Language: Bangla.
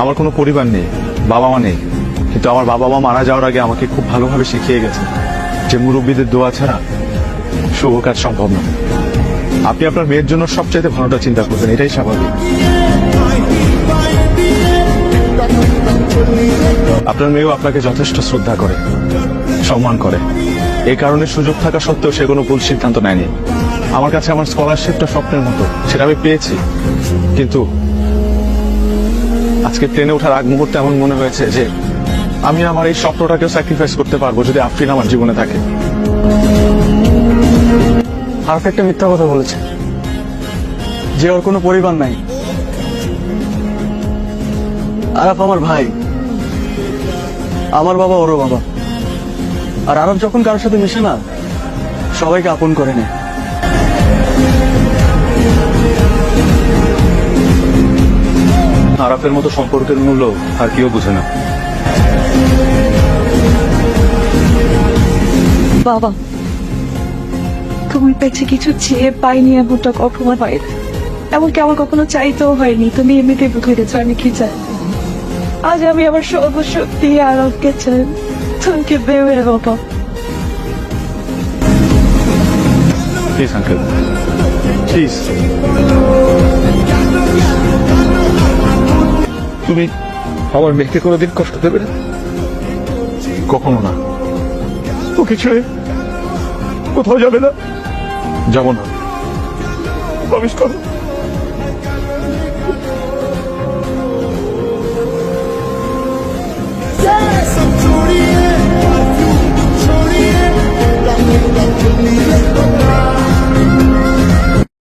আমার কোনো পরিবার নেই, বাবা মা নেই, কিন্তু আমার বাবা মা মারা যাওয়ার আগে আমাকে খুব ভালোভাবে শিখিয়ে গেছে যে মুরব্বীদের দোয়া ছাড়া শুভ কাজ সম্ভব না। আপনি আপনার মেয়ের জন্য সবচাইতে ভালোটা চিন্তা করবেন, এটাই স্বাভাবিক। আপনার মেয়েও আপনাকে যথেষ্ট শ্রদ্ধা করে, সম্মান করে। এই কারণে সুযোগ থাকা সত্ত্বেও সে কোনো ভুল সিদ্ধান্ত নেয়নি। আমার কাছে আমার স্কলারশিপটা স্বপ্নের মতো, সেটা আমি পেয়েছি। কিন্তু আজকে ট্রেনে ওঠার আগ মুহূর্তে এমন মনে হয়েছে যে আমি আমার এই স্বপ্নটাকেও স্যাক্রিফাইস করতে পারবো যদি আফরিন আমার জীবনে থাকে। আর একটা মিথ্যা কথা বলেছে যে ওর কোনো পরিবার নাই। আরাফ আমার ভাই, আমার বাবা ওরও বাবা। আর আরাফ যখন কারোর সাথে মিশে না, সবাইকে আপন করে নেয়। আরাফের মতো সম্পর্কের মূল্য আর কেউ বুঝে না। বাবা, তোমার কাছে কিছু চেয়ে পাইনি এমনটা কখনো হয় না। এমনকি আমার কখনো চাইতেও হয়নি। তুমি এমনিতেই বুঝে গেছো আমি কি চাই। আজ আমি আমার সর্বশক্তি আরবকে চাই। তোমাকে ভেবে বাবা। Please uncle, please. তুমি আমার মেয়েকে কোনোদিন কষ্ট দেবে না? কখনো না। ওকে ছেড়ে কোথাও যাবে না? যাব না, প্রমিস করো। सब छोड़िए, छोड़िए,